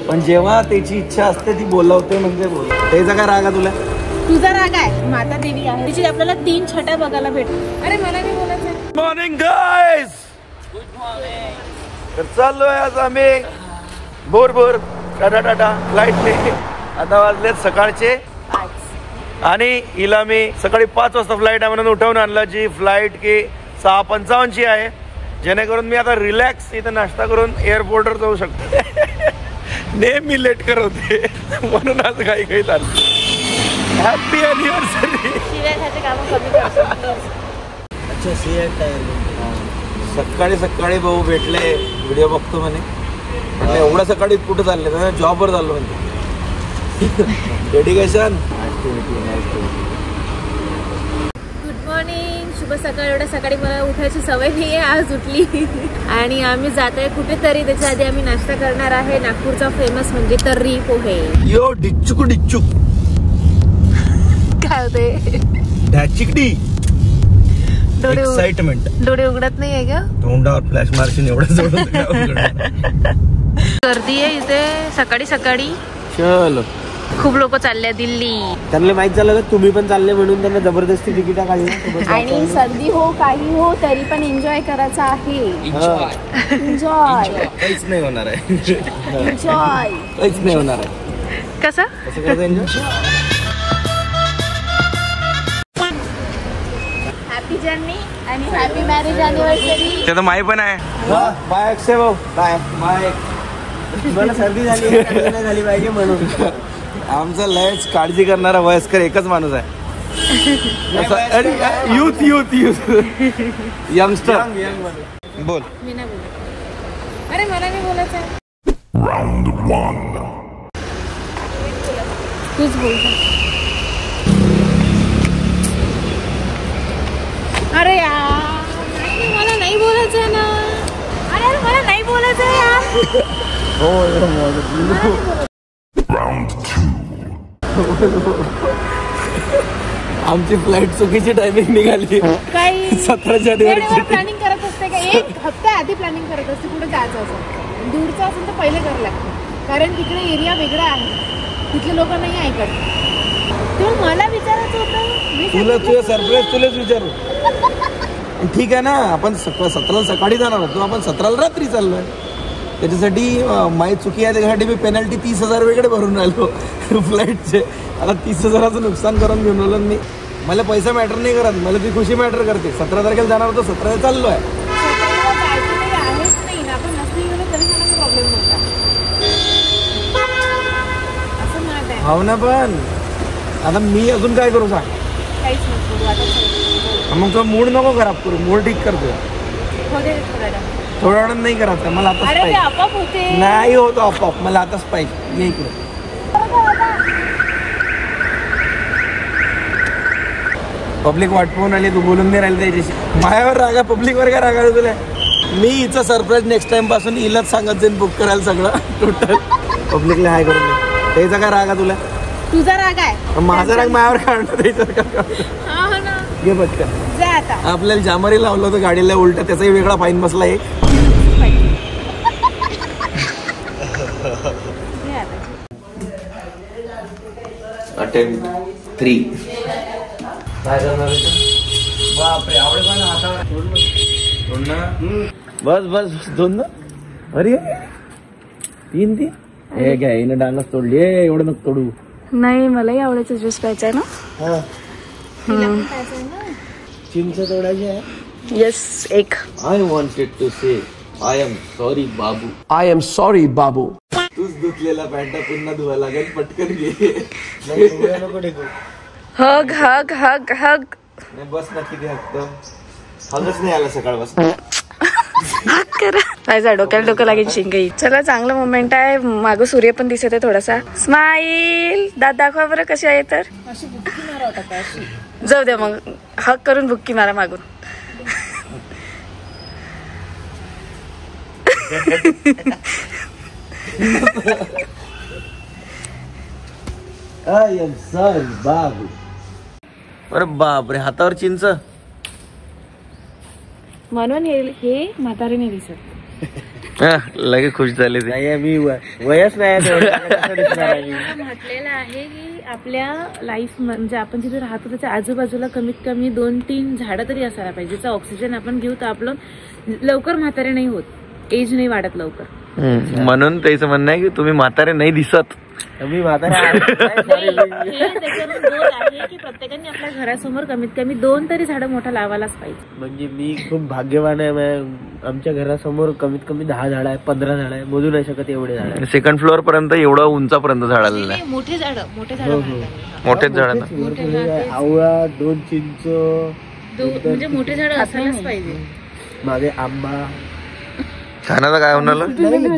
पण जेव्हा त्याची इच्छा असते ती बोलवते म्हणजे त्याचा काय राग आहे तुला? तुझा राग आहे, माता देवी आहे तिची आपल्याला 3 छटा बघायला भेटत. अरे मला नाही बोलायचं. Morning guys, good morning. तर चाललोय आज आम्ही भोर टाटा फ्लाईटने. आता वाजलेत सकाळचे आणि हिला मी सकाळी 5 वाजता फ्लाईट आहे म्हणून उठवून आणलं, जी फ्लाईट की 6:55 ची आहे, जेणेकरून मी आता रिलॅक्स इथं नाश्ता करून एअरपोर्टवर जाऊ शकतो. नेहमी लेट करवते म्हणून आज काही चाललं. Happy anniversary. सकाळी भाऊ भेटले, व्हिडिओ बघतो म्हणे. एवढ्या सकाळी कुठे चालले? जॉबवर चाललो म्हणजे. डेडिकेशन. गुड मॉर्निंग, शुभ सकाळ. एवढ्या सकाळी मला उठायची सवय नाही आहे, आज उठली. आणि आम्ही जात आहे कुठेतरी. त्याच्या आधी आम्ही नाश्ता करणार आहे नागपूरचा फेमस म्हणजे तर्री पोहे. यो डिच्चुक डिच्चुक काय होते? ढॅचिकडी. एक्साइटमेंट. डोळे उघडत नाही आहे का? तोंडावर फ्लॅश मार्किंग एवढं गर्दी आहे इथे सकाळी सकाळी. चलो, खूप लोक चालले दिल्ली. त्यांना माहित झालं का तुम्ही पण चालले म्हणून त्यांना जबरदस्ती तिकीट काढली. आणि सर्दी हो काही हो तरी पण एन्जॉय करायचा आहे. एन्जॉय काहीच नाही होणार आहे. एन्जॉय काहीच नाही होणार आहे. कसं करायचं एन्जॉय? हॅपी जर्नी आणि हॅपी मॅरेज अॅनिव्हर्सरी. ते तर माही पण आहे. बाय अक्षय भाऊ. Bye bye. मला सर्दी झाली नाही झाली पाहिजे म्हणून. आमचा लयच काळजी करणारा वयस्कर एकच माणूस आहे. Youth youngster. बोल. मी नाही बोलत. अरे मला नाही बोलायचं. Round 1. तूच बोल. अरे यार मला नाही बोलायचं ना. अरे मला नाही बोलायचं यार. Round 2. आमची फ्लाईट चुकीची टायमिंग निघाली. काही 17 जानेवारी प्लॅनिंग करत असते का? 1 हप्ता आधी प्लॅनिंग करत असते कुठे जायचं असेल. दूरचं असेल तर पहिले करायला लागतं, कारण तिकडे एरिया वेगळा आहे, तिथले लोक नाही ऐकत. तेव्हा मला विचारायचं होतं. तुला तुझं सरप्राईज तुलाच विचारू. ठीक आहे ना, आपण 17 सकाळी जाणार होतो, आपण 17 रात्री चाललोय. त्याच्यासाठी माहीत चुकी आहे, त्याच्यासाठी मी पेनल्टी 30,000 वेगळे भरून राहिलो फ्लाईटचे. आता 30,000चं नुकसान करून घेऊन आलो मी. मला पैसा मॅटर नाही करत, मला ती खुशी मॅटर करते. 17 तारखेला जाणार होतो, 17 चाललो आहे. आहेच नाही ना, आपण नसली गेलो तरी मला प्रॉब्लेम नव्हता. असं म्हणत आहे. हो ना, पण आता मी अजून काय करू सांग? काहीच नको आता. मग तो मूड नको खराब करू, मूड ठीक करतो. थोड्या वेळात नाही करायचं मला आताच पाहिजे. नाही होतो आपोआप, मला आताच पाहिजे. ये इकडे. पब्लिक वाट पाहून आली, तू बोलून नाही राहिली त्याच्याशी. माझ्यावर रागा, पब्लिकवर काय रागा तुला? मी हिचं सरप्राईज नेक्स्ट टाइम पासून हिलाच सांगत जाईन बुक करायला सगळं टोटल. पब्लिकला हाय करून दे. त्याचा काय राग आहे तुला? तुझा राग आहे. माझा राग माझ्यावर काढणं त्याच्यावर काय? घे पटकन. आपल्याला जामारी लावलं होतं गाडीला उलट, त्याचाही वेगळा फाईन बसला. एक अटेम्प्ट 3. काय करणार? बापरे, आवडे पण हातावर. बस 2 ना. अरे 3 हे घ्या, हिनं डांगच तोडली. एवढं नको तोडू. नाही, मलाही आवडायचं ज्यूस प्यायचा आहे ना. चिंच तोडायची आहे. येस, एक. I wanted to say I am sorry बाबू. आय एम सॉरी बाबू. तूच धुतलेला पॅन्ट पुन्हा धुवा लागेल. पटकन घे. हग हग हग हग. बस ना, किती हगच नाही आला सकाळपासून. काय डोक्याला डोकं लागेल शिंगाई. चला, चांगलं मोमेंट आहे. मागं सूर्य पण दिसत आहे थोडासा. स्माईल. दात दाखवा बरं कशी आहे. तर जाऊ द्या मग, हक करून बुक्की मारा मागून. आय एम सॉरी बाबू. अरे बापरे, हातावर चिंच. म्हणून हे म्हातारीने दिसत. लगेच खुश झाले ते. नाही मी वयच नाही म्हटलेलं आहे की आपल्या लाईफ म्हणजे आपण जिथे राहतो त्याच्या आजूबाजूला कमीत कमी 2-3 झाडं तरी असायला पाहिजे. ज्याचा ऑक्सिजन आपण घेऊ तर आपलं लवकर म्हातारे नाही होत, एज नाही वाढत लवकर. म्हणून त्याचं म्हणणं आहे की तुम्ही म्हातारे नाही दिसत. मी म्हातारा त्याच्यावरून बोल आहे की प्रत्येकाने आपल्या घरासमोर कमीत कमी 2 तरी झाडं मोठं लावायलाच पाहिजे. म्हणजे मी खूप भाग्यवान आहे. आमच्या घरासमोर कमीत कमी 10 झाडं आहे, 15 झाडं आहे, मोजू नाही शकत एवढे झाड आहे. सेकंड फ्लोअर पर्यंत एवढं उंचापर्यंत झाड आलेलं आहे. मोठे झाड मोठेच झाड आवळा, 2 चिंच, म्हणजे मोठे झाड असायलाच पाहिजे. मागे आंबा. खाण्याचं काय होणार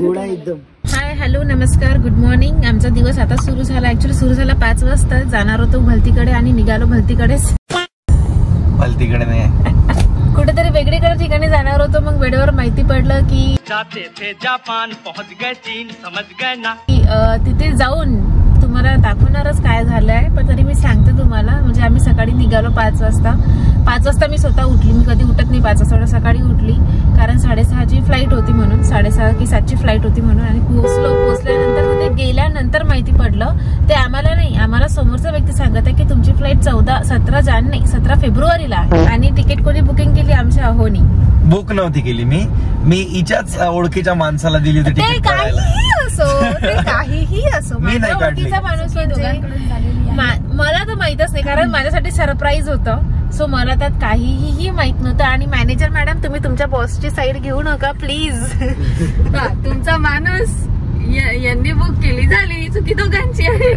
गोडा एकदम. हाय, हॅलो, नमस्कार, गुड मॉर्निंग. आमचा दिवस आता सुरू झाला. ऍक्च्युली सुरू झाला 5 वाजता. जाणार होतो भलतीकडे आणि निघालो भलतीकडेच. भलतीकडे नाही, कुठेतरी वेगळीकडे ठिकाणी जाणार होतो. मग वेळेवर माहिती पडलं की जापान पोहोच गए चीन समझ गए ना. तिथे जाऊन तुम्हाला दाखवणारच काय झालंय, पण तरी मी सांगते तुम्हाला. म्हणजे आम्ही सकाळी निघालो 5 वाजता. 5 वाजता मी स्वतः उठली. मी कधी उठत नाही 5 वाजता, सकाळी उठली कारण 6:30ची फ्लाईट होती म्हणून, 6:30 की 7ची फ्लाईट होती म्हणून. आणि पोहोचल्यानंतर तिथे गेल्यानंतर माहिती पडलं ते आम्हाला नाही, आम्हाला समोरचा व्यक्ती सांगत आहे की तुमची फ्लाईट 17 फेब्रुवारीला आहे. आणि तिकीट कोणी बुकिंग केली? आमच्या अहोनी. बुक नव्हती केली मी हिच्याच ओळखीच्या माणसाला दिली होती ते काहीही असो मी नाही काढली. ओळखीचा माणूस मला तर माहितच नाही कारण माझ्यासाठी सरप्राईज होतं. सो मला त्यात काहीही माहित नव्हतं. आणि मॅनेजर मॅडम, तुम्ही तुमच्या बॉसची साईड घेऊ नका प्लीज. तुमचा माणूस यांनी बुक केली, झाली चुकी दोघांची आहे.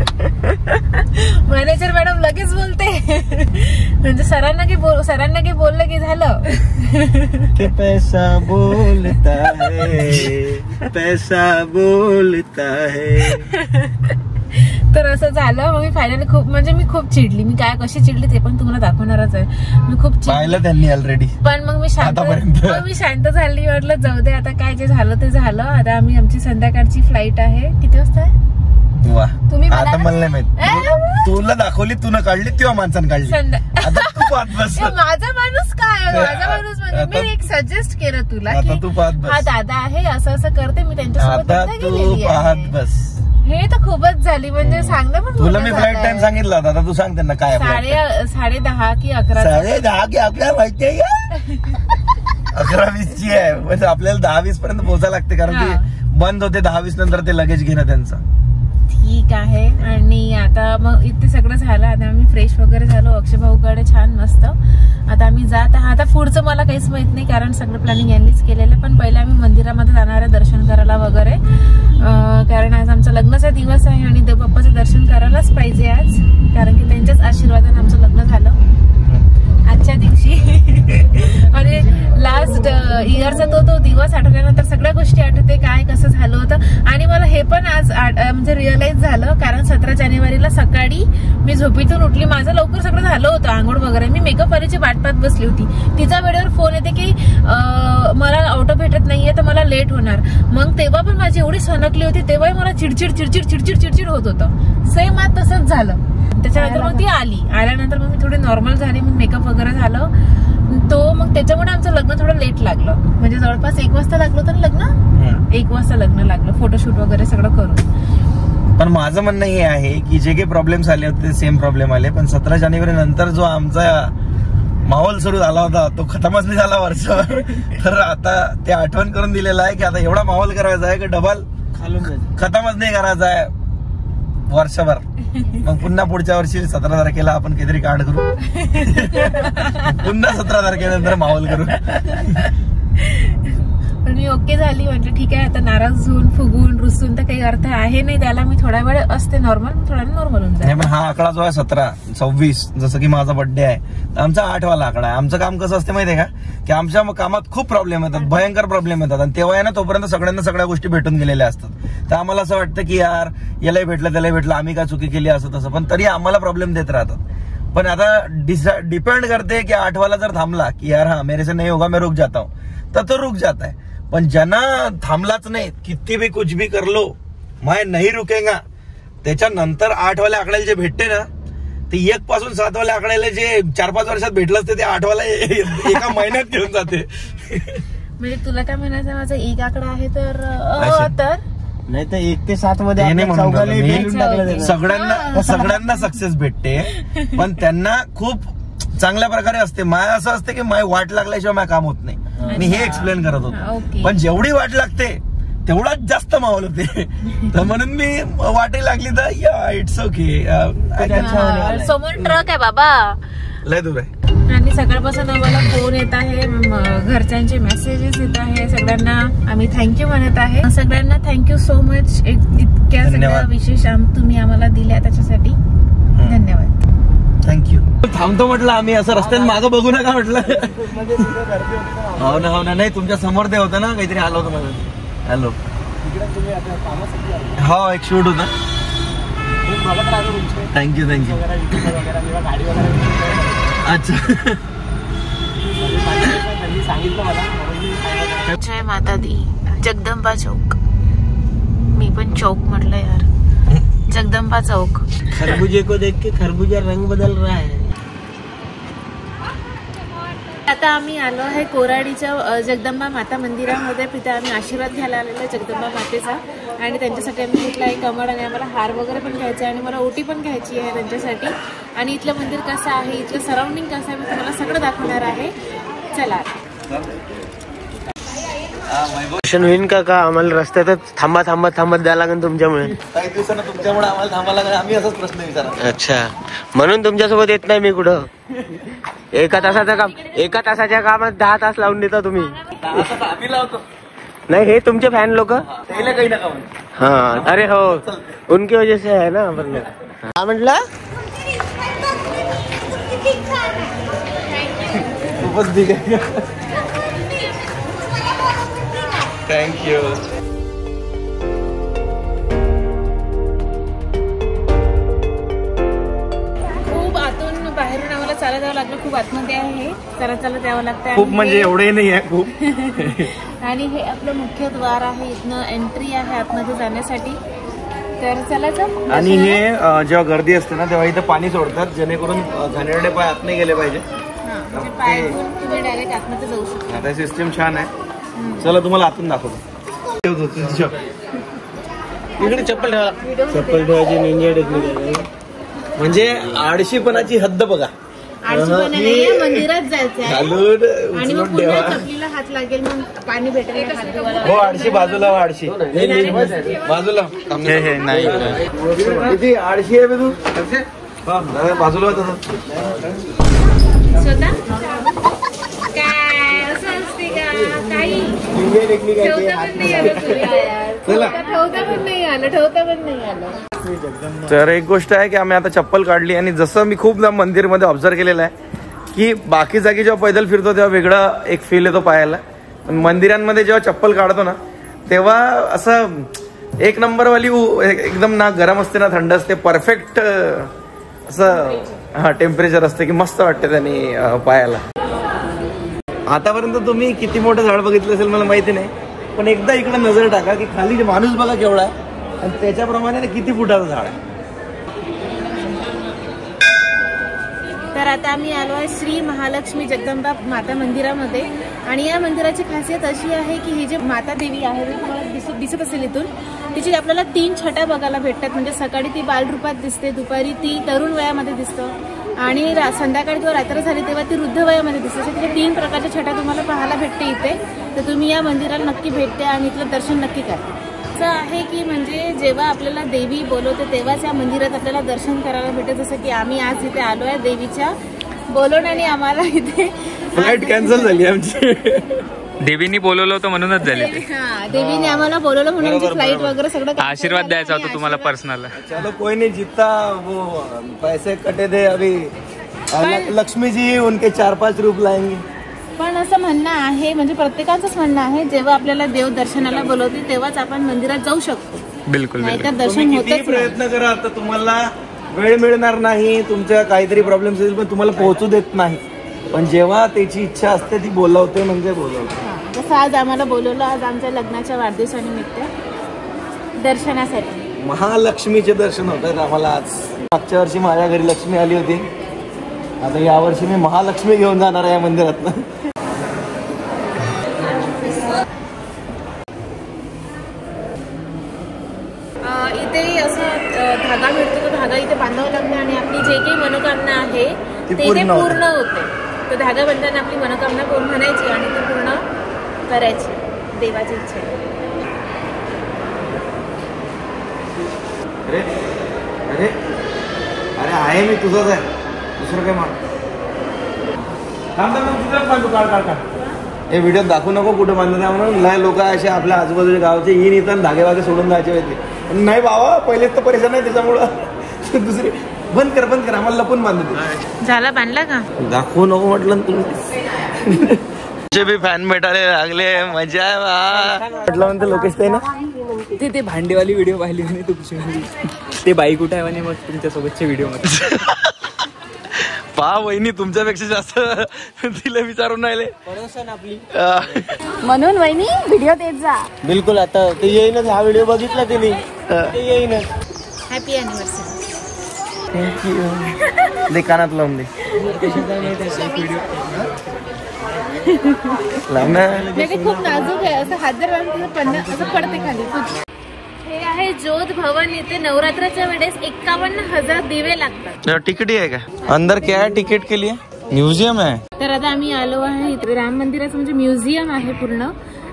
मॅनेजर मॅडम लगेच बोलते म्हणजे सरांना की बोललं की झालं. पैसा बोलता है. तर असं झालं. मग मी फायनली मी खूप चिडली. मी काय कशी चिडली ते पण तुम्हाला दाखवणारच आहे. मी खूप पाहिलं त्यांनी ऑलरेडी. पण मग मी शांत झाली. म्हटलं जाऊ दे आता, काय जे झालं ते झालं. आता आमची संध्याकाळची फ्लाईट आहे. किती वाजता आहे? तुम्ही आता मला नाही माहित. तुला दाखवली, तू न काढली तेव्हा माणसानं काढली. माझा माणूस काय? माझा माणूस म्हणजे मी एक सजेस्ट केलं तुला की हा दादा आहे, असं करते मी त्यांच्यासोबत. बस हे तर खूपच झाली. म्हणजे सांग ना. पण तुला मी फ्लाईट टाइम सांगितला होता. आता तू सांग त्यांना काय. 10:30 की 11. 10:30 की 11 माहितीये का? 11:20ची आहे. म्हणजे आपल्याला 10:20 पर्यंत पोहोचायला लागते कारण की बंद होते 10:20 नंतर ते लगेज घेणं त्यांचं. ठीक आहे. आणि आता मग इथे सगळं झालं. आता आम्ही फ्रेश वगैरे झालो अक्षय भाऊकडे छान मस्त. आता आम्ही जात आहात. आता पुढचं मला काहीच माहित नाही कारण सगळं प्लॅनिंग यांनीच केलेलं. पण पहिले आम्ही मंदिरामध्ये जाणार आहे दर्शन करायला वगैरे, कारण आज आमचा लग्नाचा दिवस आहे आणि देवबाप्पाचं दर्शन करायलाच पाहिजे आज, कारण की त्यांच्याच आशीर्वादाने आमचं लग्न झालं आजच्या दिवशी. आणि लास्ट इयरचा तो दिवस आठवल्यानंतर सगळ्या गोष्टी आठवते काय कसं झालं होतं. आणि मला हे पण आज म्हणजे रिअलाइज झालं कारण 17 जानेवारीला सकाळी मी झोपेतून उठली. माझं लवकर सगळं झालं होतं, आंघोळ वगैरे. मी मेकअप वालीची वाट पाहत बसली होती. तिचा वेळेवर फोन येते की मला ऑटो भेटत नाहीये तर मला लेट होणार. मग तेव्हा पण माझी एवढी सणकली होती, तेव्हाही मला चिडचिड होत होतं. सेम आज तसंच झालं. त्याच्यानंतर मग ती आल्यानंतर मग मी थोडी नॉर्मल झाली. मग मेकअप वगैरे झालं मग त्याच्यामुळे आमचं लग्न थोडं लेट लागलं. म्हणजे जवळपास 1 वाजता लागलं होतं लग्न. 1 वाजता लग्न लागलं फोटोशूट वगैरे सगळं करून. पण माझं म्हणणं हे आहे की जे काही प्रॉब्लेम्स आले होते ते सेम प्रॉब्लेम आले. पण 17 जानेवारी नंतर जो आमचा माहोल सुरू झाला होता तो खतमच नाही झाला वर्षभर. तर आता ते आठवण करून दिलेलं आहे की आता एवढा माहोल करायचा आहे की डबल खतमच नाही करायचा आहे वर्षभर. मग पुन्हा पुढच्या वर्षी 17 तारखेला आपण काहीतरी कार्ड करू. पुन्हा 17 तारखेनंतर माहोल करू. पण मी ओके झाली. म्हटलं ठीक आहे आता नाराज होऊन फुगून रुसून तर काही अर्थ आहे नाही त्याला. मी थोडा वेळ असते नॉर्मल, थोडा नॉर्मल होऊन जाईल. हा आकडा जो आहे 17, 26 जसं की माझा बर्थडे आहे तर आमचा 8वाला आकडा आहे. आमचं काम कसं असते माहितीये का की आमच्या कामात खूप प्रॉब्लेम येतात, भयंकर प्रॉब्लेम येतात. आणि तेव्हा आहे ना तोपर्यंत सगळ्यांना सगळ्या गोष्टी भेटून गेलेल्या असतात. तर आम्हाला असं वाटतं की यार यालाही भेटलं त्यालाही भेटलं, आम्ही काय चुकी केली असं तसं. पण तरी आम्हाला प्रॉब्लेम देत राहतात. पण आता डिपेंड करते की 8वाला जर थांबला की यार हा मेरे से नहीं होगा मैं रुक जाता हूँ तर तो रुक जाता है. पण ज्यांना थांबलाच नाही, किती भी कुछ भी कर लो मैं नहीं रुकेगा, त्याच्यानंतर 8वाल्या आकड्याला जे भेटते ना ते 1 पासून 7वाल्या आकड्याला जे 4-5 वर्षात भेटलं असते ते 8वाला एका महिन्यात घेऊन जाते. म्हणजे तुला काय म्हणायचं, माझा एक आकडा आहे तर नाही तर 1 ते 7 मध्ये हे नाही आपल्या म्हणून चौघालाही मी भेटून टाकलं त्यानं. सगळ्यांना सक्सेस भेटते, पण त्यांना खूप चांगल्या प्रकारे असते. माय असं असते की माय वाट लागल्याशिवाय माय काम होत नाही. मी हे एक्सप्लेन करत होतो. ओके. पण जेवढी वाट लागते तेवढाच जास्त माहोल होते. तर म्हणून मी वाटे लागली तर या इट्स ओके. समोर ट्रक आहे बाबा, लय दूर आहे. आणि सकाळपासून आम्हाला फोन येत आहे, घरच्यांचे मेसेजेस येत आहे. सगळ्यांना आम्ही थँक्यू म्हणत आहे. सगळ्यांना थँक्यू सो मच. इतक्या सगळ्या विशेष तुम्ही आम्हाला दिल्या त्याच्यासाठी धन्यवाद. थँक्यू. थांबतो म्हटलं आम्ही, असं रस्त्यात मागं बघू नका म्हटलं. हो ना नाही, तुमच्या समोर ते होतं ना, काहीतरी आलं होतं मला. हॅलो, हो एक शूट होता. थँक्यू. अच्छा, जय माता दी. जगदंबा चौक, मी पण चौक म्हटलं यार. जगदंबा चौक. खरबूजे को देख के खरबूजा रंग बदल रहा है. आता आम्ही आलो आहे कोराडीच्या जगदंबा माता मंदिरामध्ये. तिथे आम्ही आशीर्वाद घ्यायला आलेलो आहे जगदंबा मातेचा, आणि त्यांच्यासाठी आम्ही घेतला आहे कमळ, आणि आम्हाला हार वगैरे पण घ्यायचा आहे, आणि मला ओटी पण घ्यायची आहे त्यांच्यासाठी. आणि इथलं मंदिर कसं आहे, इथलं सराउंडिंग कसं आहे, मी तुम्हाला सगळं दाखवणार आहे. चला. होईन का आम्हाला रस्त्यातच थांबत द्यायला लागेल तुमच्यामुळे. काही दिवसांना तुमच्यामुळे आम्हाला थांबायला लागेल. आम्ही असाच प्रश्न विचारा. अच्छा, म्हणून तुमच्यासोबत येत नाही मी कुठं. 1 तासाच्या कामात 10 तास लावून देता तुम्ही. आम्ही लावतो. नाही, हे तुमचे फॅन लोक. काही नका. हाँ, अरे हो, उनकी वजह से है ना अपन लोग. काय म्हटलं? खूपच ठीक आहे. थँक्यू. खूप आतून बाहेरून आम्हाला चालत जावं लागलं. खूप आतमध्ये आहे, चालत यावं लागतं. खूप म्हणजे एवढे नाही आहे खूप. आणि हे आपलं मुख्य द्वार आहे, इथनं एंट्री आहे आतमध्ये जाण्यासाठी. तर चला. आणि हे जेव्हा गर्दी असते ना तेव्हा इथं पाणी सोडतात, जेणेकरून घाणेरडे पाय आत नाही गेले पाहिजे. पाय धुवून तुम्ही डायरेक्ट आतमध्ये जाऊ शकता. आता सिस्टीम छान आहे. चला तुम्हाला आतून दाखवतो. इकडे चप्पल ठेवायची निंजा टेक्निक आहे. म्हणजे आळशीपणाची हद्द बघा. आळशीपणा नाहीये, मंदिरात जायचं आहे. आणि मग उचलून पुन्हा ठेवा. चपलीला हात लागेल, मग पाणी भेटेल हात धुवायला. हो, आळशी बाजूला. आळशी बाजूला. किती आळशी आहे तू? बाजूला स्वतः काय असं असते का? काही ठेवता पण नाही आलं तुला यार. ठेवता पण नाही आलं. तर एक गोष्ट आहे की आम्ही आता चप्पल काढली, आणि जसं मी खूप मंदिरमध्ये ऑब्झर्व केलेलं आहे की बाकी जागी जेव्हा पैदल फिरतो तेव्हा वेगळा एक फील येतो पायाला, पण मंदिरांमध्ये जेव्हा चप्पल काढतो ना तेव्हा असं एक नंबरवाली एकदम ना गरम असते ना थंड असते, परफेक्ट असं टेम्परेचर असते की मस्त वाटते त्याने पायाला. आतापर्यंत तुम्ही किती मोठं झाड बघितलं असेल मला माहिती नाही, पण एकदा इकडे नजर टाका की खाली माणूस बघा केवढा आहे आणि त्याच्याप्रमाणे किती फुटाचं झाड आहे. तर आता आम्ही आलो आहे श्री महालक्ष्मी जगदंबा माता मंदिरामध्ये, आणि या मंदिराची खासियत अशी आहे की ही जी माता देवी आहे तुम्हाला दिसत असेल इथून, तिची आपल्याला 3 छटा बघायला भेटतात. म्हणजे सकाळी ती बालरूपात दिसते, दुपारी ती तरुण वयामध्ये दिसतं, आणि संध्याकाळी किंवा रात्र झाली तेव्हा ती वृद्ध वयामध्ये दिसते. अशा तिथे 3 प्रकारच्या छटा तुम्हाला पाहायला भेटते इथे. तर तुम्ही या मंदिराला नक्की भेट द्या आणि इथलं दर्शन नक्की करा. असं आहे की म्हणजे जेव्हा आपल्याला देवी बोलवते तेव्हाच या मंदिरात आपल्याला दर्शन करायला भेटते. जसं की आम्ही आज इथे आलो आहे देवीच्या बोलवण्याने, आम्हाला इथे फ्लाईट कॅन्सल झाली आमची. देवीनी बोलवलं होतं म्हणूनच झाले ते. हा, देवीने आम्हाला बोलवलं म्हणून फ्लाईट वगैरे सगळं आशीर्वाद द्यायचा होता तुम्हाला पर्सनल. चलो कोई नहीं, जितना वो पैसे कटे थे अभी लक्ष्मी जी उनके 4-5 रूप लाएंगे. पण असं म्हणणं आहे, म्हणजे प्रत्येकाचंच म्हणणं आहे, जेव्हा आपल्याला देव दर्शनाला बोलवते तेव्हाच आपण मंदिरात जाऊ शकतो. बिलकुल नाहीतर दर्शन तुम्ही होतच किती नाही. प्रयत्न करा आता तुम्हाला वेळ मिळणार नाही, तुमच्या काहीतरी प्रॉब्लेम्स येईल पण तुम्हाला पोहोचू देत नाही. पण जेव्हा त्याची इच्छा असते ती बोलवते म्हणजे बोलवते. जसं आज आम्हाला बोलवलं, आज आमच्या लग्नाच्या वाढदिवसानिमित्त दर्शनासाठी. महालक्ष्मीचे दर्शन होत आहेत आम्हाला आज. मागच्या वर्षी माझ्या घरी लक्ष्मी आली होती, आता यावर्षी मी महालक्ष्मी घेऊन जाणार आहे या मंदिरात. धागा मिळतो तो धागा इथे बांधावा लागतो आणि आपली जे काही मनोकामना आहे ती ते पूर्ण होते. पूर्ण होते. तो धागा बांधताना आपली मनोकामना म्हणायची आणि ती पूर्ण करायची. देवाची इच्छा आहे. अरे अरे अरे आहे मी तुझंच आहे, दुसरं काय मान. हे व्हिडिओ दाखवू नको कुठं बांधत आहे म्हणून. नाही लोक असे आपल्या आजूबाजूच्या गावाचे येईन इथं धागे वागे सोडून जायचे होते. नाही बाबा पहिलेच तर परेशान आहे त्याच्यामुळं. दुसरी बंद कर आम्हाला लपून बांधते. झाला बांधला का दाखवू नको म्हटलं तुम्ही. बी फॅन भेटायला लागले, मजा आहे म्हटलं म्हणते लोकेश ते ना. ते भांडेवाली व्हिडिओ पाहिली म्हणे तुमची. ते बाई कुठे आहे म्हणे मग तुमच्यासोबतचे व्हिडिओ मध्ये. पहा वहिनी तुमच्यापेक्षा जास्त तिला विचारून राहिले आपली. म्हणून वहिनी व्हिडिओ देत जा. बिलकुल. आता ते येईनच. हा व्हिडिओ बघितला तिने, ते येईनच. Happy anniversary. थँक्यू. दे कानात लावून दे. खूप नाजूक आहे. असं हात जर लावून असं पडते खाली. हे आहे जोध भवन. इथे नवरात्राच्या वेळेस 51,000 दिवे लागतात. तिकीट आहे का अंदर? क्या है टिकट के लिए? म्युझियम आहे. तर आता आम्ही आलो आहे इथे राम मंदिराचं म्हणजे म्युझियम आहे पूर्ण.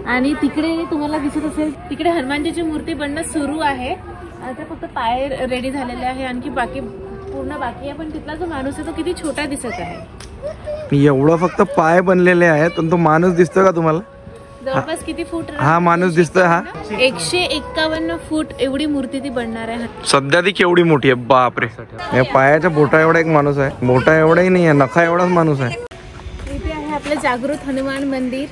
आणि तिकडे तुम्हाला दिसत असेल तिकडे हनुमानजीची मूर्ती बनणं सुरू आहे. आता फक्त पाय रेडी झालेले आहे, आणखी बाकी पूर्ण बाकी आहे. पण तिथला जो माणूस आहे तो किती छोटा दिसत आहे. एवढं फक्त पाय बनलेले आहेत. पण तो माणूस दिसतो का तुम्हाला? जवळपास किती फूट? हा माणूस दिसतोय. हा 151 फूट एवढी मूर्ती ती बनणार आहे. सध्या ती केवढी मोठी आहे बापरे. या पायाच्या बोटा एवढा एक माणूस आहे. बोटा एवढाही नाही आहे, नखा एवढाच माणूस आहे. इथे आहे आपलं जागृत हनुमान मंदिर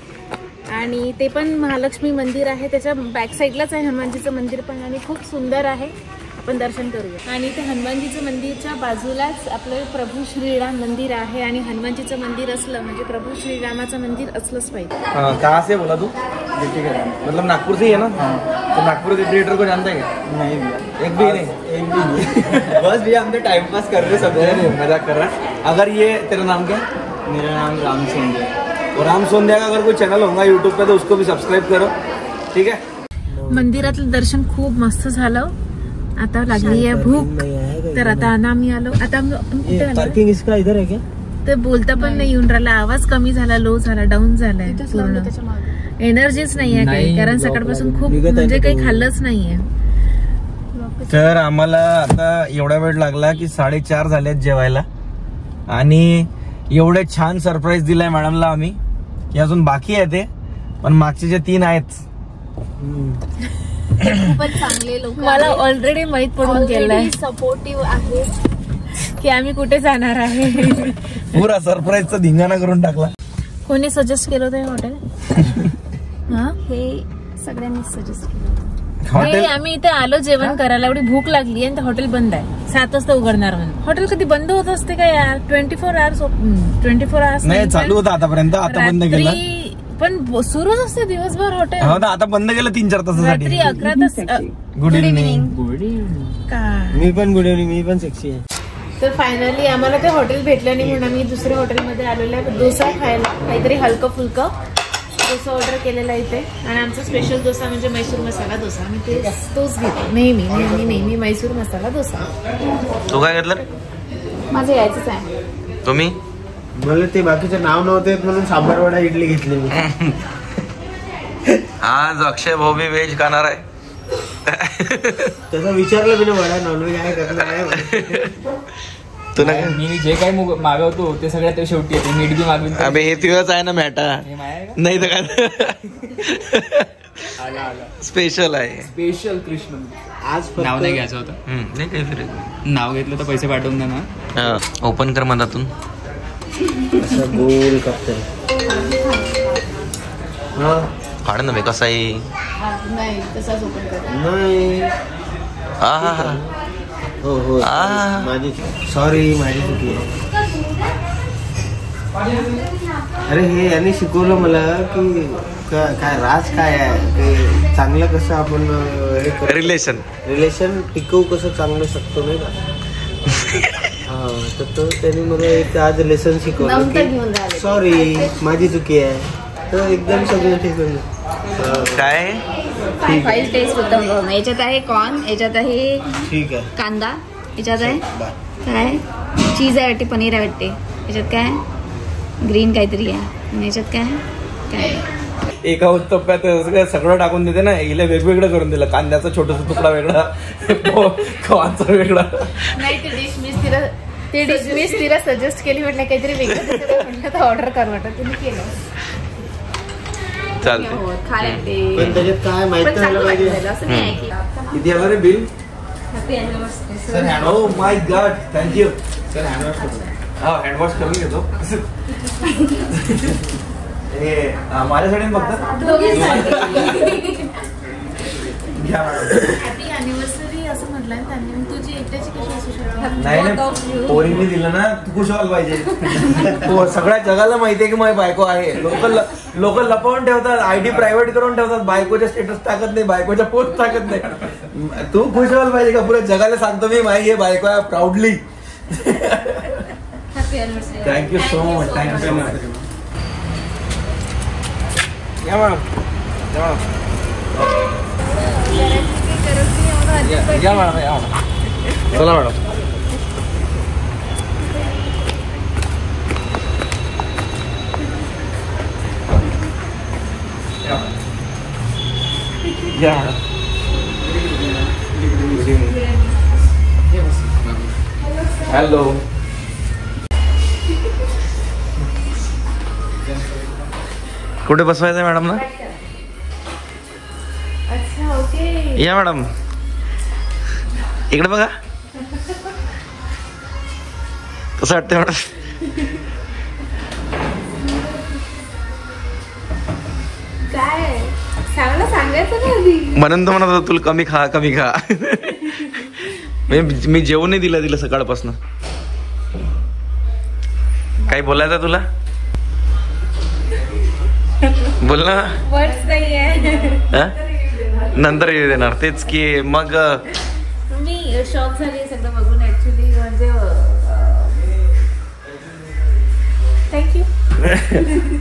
आणि ते पण महालक्ष्मी मंदिर आहे. त्याच्या बॅक साईडलाच आहे हनुमानजीचं मंदिर पण आणि खूप सुंदर आहे. आपण दर्शन करूया. आणि ते हनुमानजीचं मंदिरच्या बाजूलाच आपलं प्रभू श्रीराम मंदिर आहे. आणि हनुमानजीचं मंदिर असलं म्हणजे प्रभू श्रीरामाचं मंदिर असलंच पाहिजे. कहाँ से बोला तू? मतलब नागपुर से ही है ना? तो नागपुर के क्रिएटर को जानता है क्या? नहीं एक भी नहीं. बस भैया हम तो टाइम पास कर रहे सब. मजाक कर रहा है. अगर ये तेरा नाम क्या? मेरा नाम राम सोंदिया. और राम सोंदिया का अगर कोई चैनल होगा यूट्यूब पे तो उसको भी सब्सक्राइब करो. ठीक है. मंदिरातलं दर्शन खूप मस्त झालं. आता लागली आहे भूक. तर आता आम्ही आलो. आता पार्किंग इसका इधर है क्या? तर बोलता पण नाही येऊन राहिला. आवाज कमी झाला, लो झाला, डाऊन झालाय पूर्ण. एनर्जीच नाहीये काही, कारण सकाळपासून खूप म्हणजे काही खाल्लंच नाहीये. तर आम्हाला आता एवढा वेळ लागला की 4:30 झालेत जेवायला. आणि एवढे छान सरप्राईज दिलाय मॅडमला आम्ही की अजून बाकी आहे ते. पण मागचे जे 3 आहेत खूपच चांगले लोक. मला ऑलरेडी माहित पडून गेलंय. सपोर्टिव्ह आहे की आम्ही कुठे जाणार आहे. पुरा सरप्राईजचा धिंगाणा करून टाकला. कोणी सजेस्ट केलं होतं हे हॉटेल? हे सगळ्यांनी सजेस्ट केलं. हे आम्ही इथे आलो जेवण करायला. एवढी भूक लागली आणि हॉटेल बंद आहे. 7 वाजता उघडणार म्हणून. हॉटेल कधी बंद होत असते का यार? 24 आवर्स नाही चालू होतं आतापर्यंत. आता बंद केलं पण सुरूच असते दिवसभर हॉटेल. हो ना, आता बंद केलं 3-4 तासासाठी. रात्री 11 तास. Good evening. मी पण गुड इव्हनिंग. मी पण सेक्सी आहे. तर फायनली आम्हाला ते हॉटेल भेटलं नाही म्हणून आम्ही दुसऱ्या हॉटेलमध्ये आलेलो आहे डोसा खायला. काहीतरी हलकं फुलकं डोसा ऑर्डर केलेला इथे. आणि आमचा स्पेशल डोसा म्हणजे मैसूर मसाला डोसा. आम्ही तोच घेतो नेहमी मैसूर मसाला डोसा. तू काय घेतलं? माझं यायचंच आहे. तुम्ही? मला ते बाकीचं नाव नव्हते म्हणून सांबारवडा इडली घेतली मी. आज अक्षय भाऊ बी व्हेज खाणार आहे. तसं विचारलं मी ना, वडा नॉनव्हेज आहे करणार आहे. तुला काय? मी जे काही मागवतो ते सगळ्यात शेवटी येते. मीठ बी मागवीन. अबे हे तुझंच आहे ना मॅटा. नाही तर काय स्पेशल आहे. स्पेशल कृष्ण. आज नाव नाही घ्यायचं होतं. नाही काही फिर नाव घेतलं तर पैसे पाठवून द्या ना. ओपन कर मधातून. गोल कप्तर काढ ना बे. कसा आहे? नाही तसाच ओपन कर. नाही. हा हा हा. हो माझी सॉरी, माझी चुकी आहे. अरे हे यांनी शिकवलं मला की काय राज काय आहे, की चांगलं कसं आपण रिलेशन टिकवू कसं चांगलं शकतो नाही का. हा तर त्यांनी मला एक आज लेसन शिकवलं की सॉरी माझी चुकी आहे. तर एकदम सगळं ठीक होईल. काय फाईव्ह टेस्ट उत्तम. याच्यात आहे कॉर्न, याच्यात आहे ठीक आहे. कांदा, याच्यात आहे बाय. काय चीज आहे वाटते, पनीर आहे वाटते, याच्यात काय ग्रीन काहीतरी आहे, आणि याच्यात काय काय एका उत्तप्प्यात सगळं टाकून देते ना, हिला वेगवेगळं करून दिलं. कांद्याचा छोटासा तुकडा वेगळा, कॉर्नचा वेगळा. नाही ती डिश मीच तिला सजेस्ट केली, म्हटलं काहीतरी वेगळं म्हटलं तर ऑर्डर कर म्हटलं, तुम्ही केलं. चालते. पण त्याच्यात काय माहिती झालं पाहिजे. असं नाही आहे की किती आलं रे bill? Happy anniversary. Oh my god, thank you. हा हँडवॉश करून घेतो. हे माझ्यासाठी बघतात घ्या मॅडम. हॅपी अॅनिव्हर्सरी असं म्हटलं त्यांनी, मग तुझी एकट्याची कशी असू शकते? नाही पोरींनी दिलं ना, तू खुश व्हायला पाहिजे. तो सगळ्या जगाला माहितीये की माझी बायको आहे. लोक लपवून ठेवतात, आयडी प्रायव्हेट करून ठेवतात, बायकोच्या स्टेटस टाकत नाही, बायकोच्या पोस्ट टाकत नाही. तू खुश व्हायला पाहिजे का? पुऱ्या जगाला सांगतो मी माझी हे बायको आहे proudly. Happy anniversary. Thank you so much. Thank you so much. या मॅडम, या मॅडम, या मॅडम. चला मॅडम. या मॅडम. हॅलो. कुठे बसवायचं मॅडम ना? अच्छा ओके. या मॅडम, इकडे बघा. कसं वाटतं मॅडम? काय चांगलं सांगायचं ना आधी. म्हणून तर म्हणत होता तुला कमी खा कमी खा. मी जेवण नाही दिलं तिला सकाळपासून. काही बोलायचं तुला? बोल ना. वर्ड्स नाहीये. नंतर येऊ देणार तेच की. मग मी शॉक झाली सगळं बघून ऍक्च्युली. म्हणजे थँक्यू.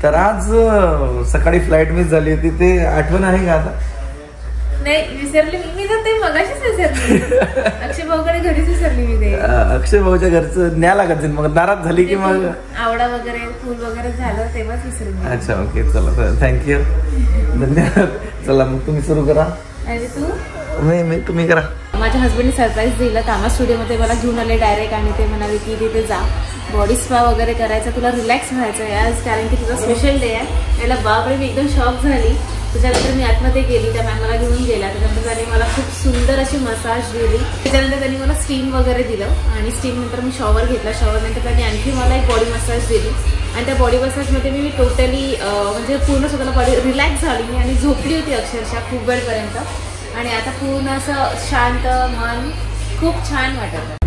तर आज सकाळी फ्लाईट मिस झाली होती, ते आठवण आहे का आता? नाही विसरली मी तर ते मगाशीच विसरली. अक्षय भाऊकडे घरीच विसरली मी ते. अक्षय भाऊच्या घरचं न्या लागत मग नाराज झाली की मग आवडा वगैरे फुल वगैरे झालं तेव्हाच विसरली. अच्छा ओके चला थँक्यू धन्यवाद. चला मग तुम्ही सुरू करा. आणि तू? नाही तुम्ही करा. माझ्या हस्बंडने सरप्राईज दिलं. कामा स्टुडिओमध्ये मला घेऊन आले डायरेक्ट आणि ते म्हणाले की तिथे जा, बॉडी स्पा वगैरे करायचा, तुला रिलॅक्स व्हायचं आहे आज, कारण की तुझा स्पेशल डे आहे. याला बापरे मी एकदम शॉक झाली. त्याच्यानंतर मी आतमध्ये गेली, त्या मॅम मला घेऊन गेल्या. त्याच्यानंतर त्यांनी मला खूप सुंदर अशी मसाज दिली. त्याच्यानंतर त्यांनी मला स्टीम वगैरे दिलं आणि स्टीम नंतर मी शॉवर घेतला. शॉवर नंतर त्यांनी आणखी मला एक बॉडी मसाज दिली आणि त्या बॉडी मसाजमध्ये मी टोटली म्हणजे पूर्ण स्वतःला बॉडी रिलॅक्स झाली आणि झोपली होती अक्षरशः खूप वेळपर्यंत. आणि आता पूर्ण असं शांत मन, खूप छान वाटत.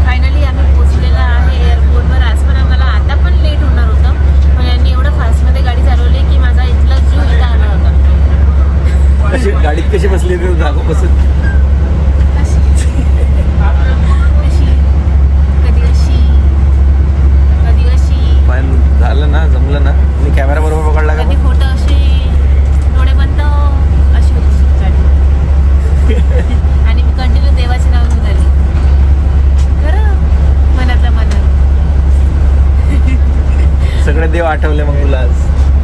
फायनली आम्ही पोहोचलेला आहे एअरपोर्टवर. आज पण आम्हाला आता पण लेट होणार होतं, पण यांनी एवढं फास्टमध्ये गाडी चालवली की माझा इथला जीव इथं आला होता. कशी गाडीत कशी बसली तू जागो बसत? पण झालं ना, जमलं ना. मी कॅमेरा बरोबर पकडला का? कधी फोटो असे डोळे बंद अशी होती गाडी. आणि मी कंटिन्यू देवाचे नाव निघाली खरं मनातल्या मनात. सगळे देव आठवले मग तुला आज?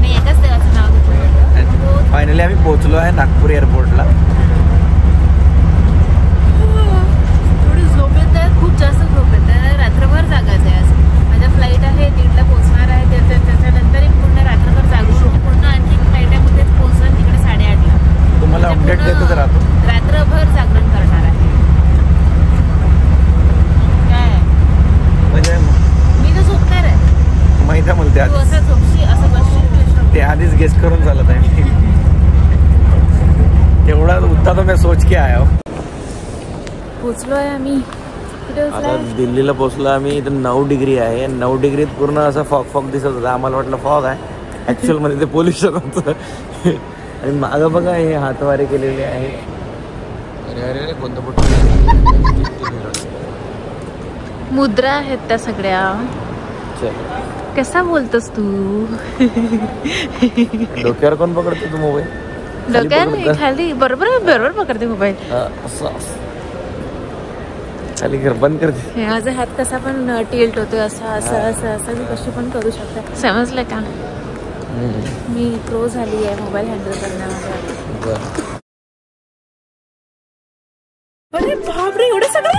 मी एकच देवाचं नाव घेतलं. फायनली आम्ही पोहोचलो आहे नागपूर एअरपोर्टला. थोडी झोप येत आहे, खूप जास्त झोप येत आहे. रात्रभर जागायचं आहे आज. माझ्या फ्लाईट आहे 1:30ला पोहोचणार आहे. त्याच्यानंतर एक पूर्ण रात्रभर जागून पूर्ण आणखी फ्लाईट आहे मग तेच पोहोचणार तिकडे 8:30ला. तुम्हाला अपडेट देतच राहतो. रात्रभर जागरण करणार आहे. काय म्हणजे मी तर झोपणार आहे. माहिती आहे मला तू असं झोपशी असं बसशील. ते आधीच गेस करून चालत आहे. तेवढा उत्ता तो मी सोच के आया. पोचलो आहे आम्ही. कुठे आता दिल्लीला पोहोचलो आम्ही. इथं 9 डिग्री आहे. 9 डिग्रीत पूर्ण असं फॉग दिसत होतं. आम्हाला वाटलं फॉग आहे, ऍक्च्युअल मध्ये ते पोल्युशन होतं. आणि मागं बघा हे हातवारे केलेले आहे. अरे अरे अरे कोणतं मुद्रा आहेत त्या सगळ्या. कसा बोलतोस तू? डोक्यावर कोण पकडतो तू मोबाईल? डोक्यात खाली बरोबर पकडते मोबाईल. खाली कर, बंद करते. माझा हात कसा पण टिल्ट होतोय असं मी कशी पण करू शकते. समजलं का? मी प्रो झाली आहे मोबाईल हँडल करण्यामध्ये. अरे बापरे, एवढे सगळे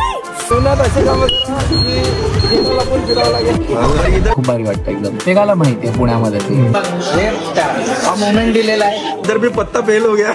खूप भारी वाटतं एकदम. पेगाला माहितीये पुण्यामध्ये हा मोमेंट दिलेला आहे. इधर भी पत्ता फेल हो गया.